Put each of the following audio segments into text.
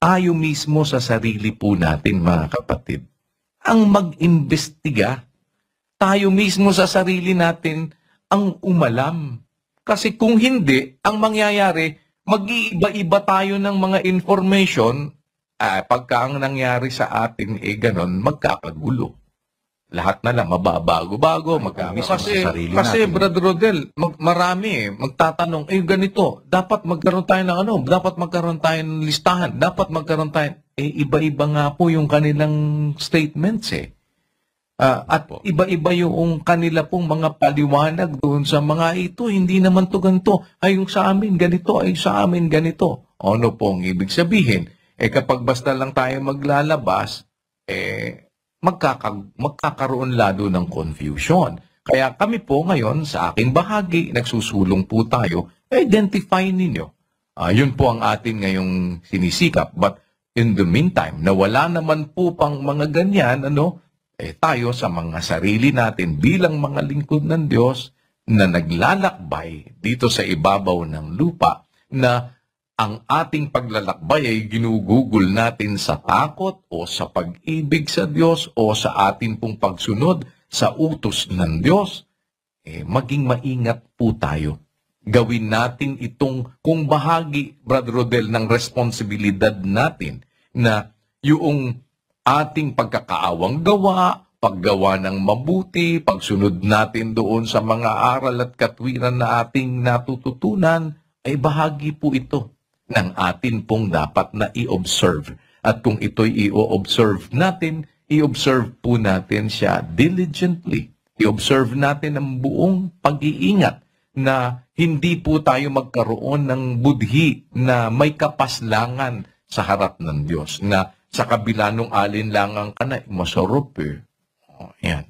tayo mismo sa sarili po natin, mga kapatid, ang mag-imbestiga. Tayo mismo sa sarili natin ang umalam. Kasi kung hindi, ang mangyayari, mag-iiba-iba tayo ng mga information, pagka ang nangyari sa atin, ganon, magkakagulo. Lahat na lang, mababago-bago, magkamismo sa sarili natin. Kasi, Brother Rodel, marami magtatanong, ganito, dapat magkaroon tayo ng ano, dapat magkaroon tayo ng listahan, dapat magkaroon tayo, iba-iba nga po yung kanilang statements at iba-iba yung kanila pong mga paliwanag doon sa mga ito, hindi naman to ganito, ay yung sa amin ganito, ay sa amin ganito. Ano pong ibig sabihin? Kapag basta lang tayo maglalabas, magkakaroon lalo ng confusion. Kaya kami po ngayon sa aking bahagi, nagsusulong po tayo, identify ninyo. Yun po ang atin ngayong sinisikap. But in the meantime, na wala naman po pang mga ganyan, tayo sa mga sarili natin bilang mga lingkod ng Diyos na naglalakbay dito sa ibabaw ng lupa na ang ating paglalakbay ay ginugugol natin sa takot o sa pag-ibig sa Diyos o sa ating pong pagsunod sa utos ng Diyos, maging maingat po tayo. Gawin natin itong kung bahagi, Brother Rodel, ng responsibilidad natin na yung ating pagkakaawang gawa, paggawa ng mabuti, pagsunod natin doon sa mga aral at katwiran na ating natututunan, ay bahagi po ito ng atin pong dapat na i-observe. At kung ito'y i-observe natin, i-observe po natin siya diligently. I-observe natin ang buong pag-iingat na hindi po tayo magkaroon ng budhi na may kapaslangan sa harap ng Diyos. Na sa kabila nung alinlangan ka na, masarap yan.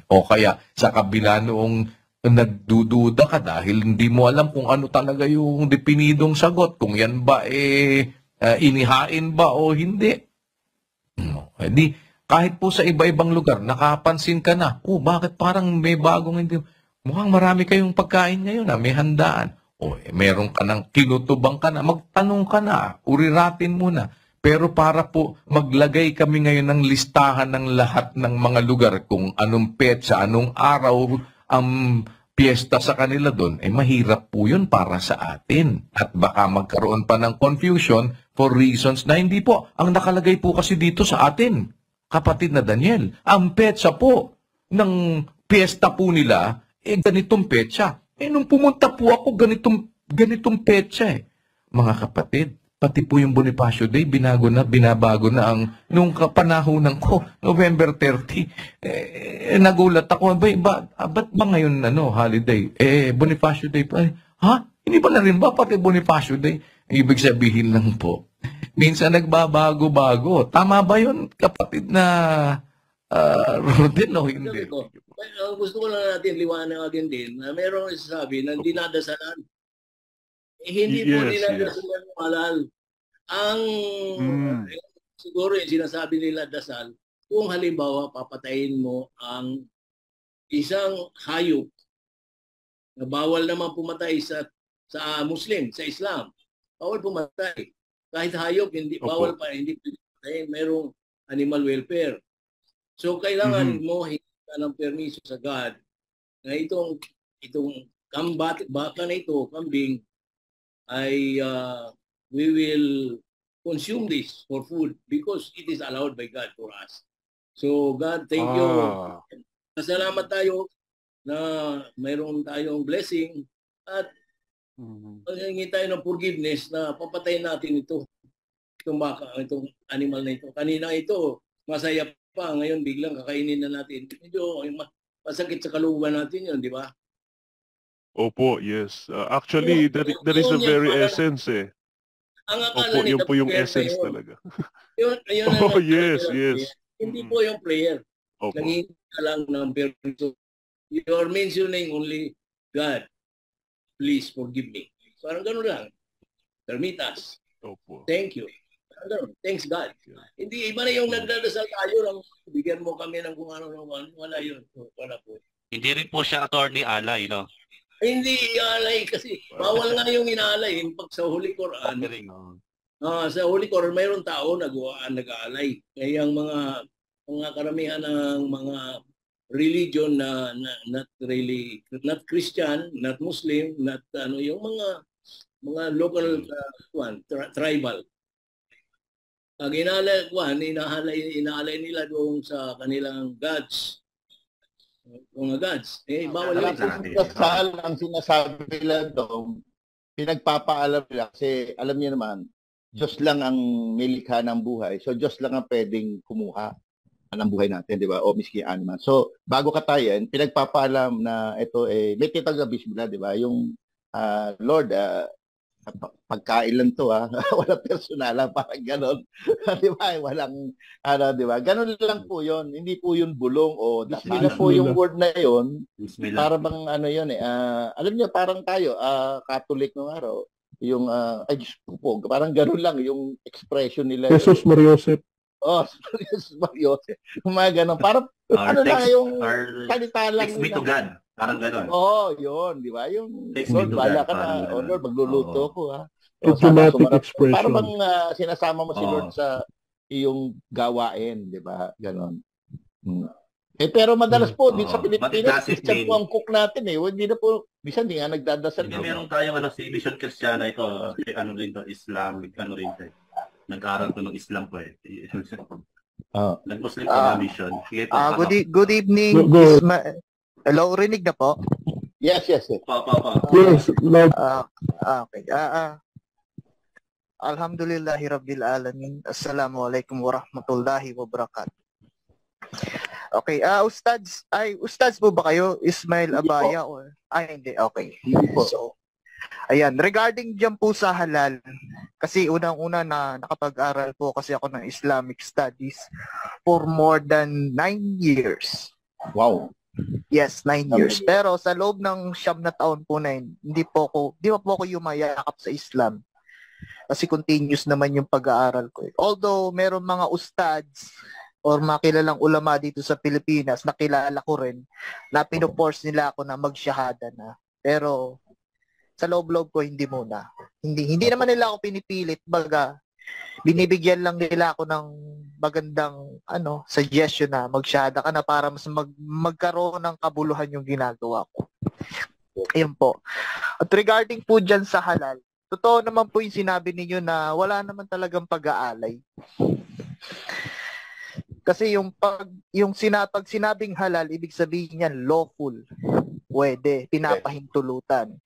O kaya sa kabila noong nagdududa ka dahil hindi mo alam kung ano talaga yung definidong sagot, kung yan ba inihain ba o hindi. Di, kahit po sa iba-ibang lugar, nakapansin ka na, bakit parang may bagong hindi, mukhang marami kayong pagkain ngayon, may handaan. Meron ka ng kinutubang ka na, magtanong ka na, uriratin mo na. Pero para po maglagay kami ngayon ng listahan ng lahat ng mga lugar kung anong petsa, anong araw ang piyesta sa kanila doon, mahirap po yun para sa atin. At baka magkaroon pa ng confusion for reasons na hindi po. Ang nakalagay po kasi dito sa atin, kapatid na Daniel, ang petsa po ng piyesta po nila, ganitong petsa. Nung pumunta po ako, ganitong petsa Mga kapatid, pati po yung Bonifacio Day, binabago na ang, nung kapanahonan ko, November 30, nagulat ako, ba't ba ngayon, holiday? Bonifacio Day pa, Hindi ba na rin ba, pati Bonifacio Day? Ibig sabihin lang po, minsan nagbabago-bago. Tama ba yun, kapatid na, Rodel, o hindi? Gusto ko lang natin liwanagin din na mayroong isasabi na dinadasalan. Hindi po nila dasal. Ang siguro yung sinasabi nila dasal, kung halimbawa papatayin mo ang isang hayop na bawal naman pumatay sa Muslim, sa Islam. Bawal pumatay. Kahit hayop, hindi bawal pa, hindi patayin, mayroong animal welfare. So kailangan mo hingi ng permiso sa God na itong baka na ito, kambing, ay we will consume this for food because it is allowed by God for us. So God, thank you. Pasalamat tayo na mayroon tayong blessing at hingi tayo ng forgiveness na papatayin natin itong baka, itong animal na ito. Kanina ito, masaya pa. Ngayon biglang kakainin na natin. Medyo masakit sa kalooban natin yun, di ba? Opo, yes. Actually, that is the very essence Ang akala yun po yung essence talaga. Yun yes. Hindi po yung prayer. Nanghingi ka lang ng permission. You are mentioning only, God, please forgive me. Parang gano'n lang. Permit us. Opo. Thank you. Thanks God. Hindi, iba na yung nagdadasal tayo lang, bigyan mo kami ng kung ano. Wala yun. Wala po. Hindi rin po siya attorney alay, no? Hindi ialay kasi bawal nga yung inaalay. Pag sa Holy Quran, Sa Holy Quran, mayroon tao nag-aalay. Kaya ang mga karamihan ng mga religion na not really, not Christian, not Muslim, not yung mga local tribal. Inaalay nila doon sa kanilang gods. Mga gods. Bawal yun. Ang sinasabi nila doon, pinagpapaalam nila kasi alam niyo naman, Diyos lang ang nilikha ng buhay. So, Diyos lang ang pwedeng kumuha ng buhay natin, di ba? O miski animal. So, bago katayan, pinagpapaalam na ito may titagabis nila, di ba? Yung Lord, pagkain lang to wala personalan, parang ganon. Di ba? Walang, di ba? Ganon lang po yon. Hindi po yun bulong o dasal po yung word na yon. Para bang yun alam niyo, parang tayo, Catholic nung araw, yung, ay Diyos po, parang ganon lang yung expression nila. Jesus Mariosep. Jesus Mariosep. Mga ganon. Parang, lang yung salita lang. Text me to God. Parang gano'n. Yun, di ba? Yung Lord, wala ka na. Lord, magluluto ko, Automatic expression. Parang bang sinasama mo si Lord sa iyong gawain, di ba? Ganon. Pero madalas po, dito sa Pilipinas, Christian po ang cook natin Hindi na po, bisan di nga nagdadasal. Hindi, meron tayong si Mission Kristiyana ito, rin to, Islamic, rin to. Nag-aaral ko ng Islam po Nag-Muslim ko na mission. Good evening, Hello, rinig na po? Yes. Yes, okay. Alhamdulillahi Rabbil Alamin. Assalamualaikum warahmatullahi wabarakatuh. Okay, Ustads po ba kayo? Ismail Abaya or? Hindi, okay. So, ayan, regarding dyan po sa halal, kasi unang-una na nakapag-aral po kasi ako ng Islamic Studies for more than 9 years. Wow. Yes, 9 years. Pero sa loob ng 9 na taon po na yun, di pa po ako yumayakap sa Islam. Kasi continuous naman yung pag-aaral ko. Although meron mga ustads or mga kilalang ulama dito sa Pilipinas na kilala ko rin na pinoforce nila ako na mag-shahada na. Pero sa loob-loob ko hindi muna. Hindi naman nila ako pinipilit, baga binibigyan lang nila ako ng magandang suggestion na mag-shahada ka na para mas magkaroon ng kabuluhan yung ginagawa ko. Ayun po. At regarding po dyan sa halal, totoo naman po yung sinabi ninyo na wala naman talagang pag-aalay. Kasi pag sinabing halal, ibig sabihin yan lawful. Pwede, pinapahintulutan.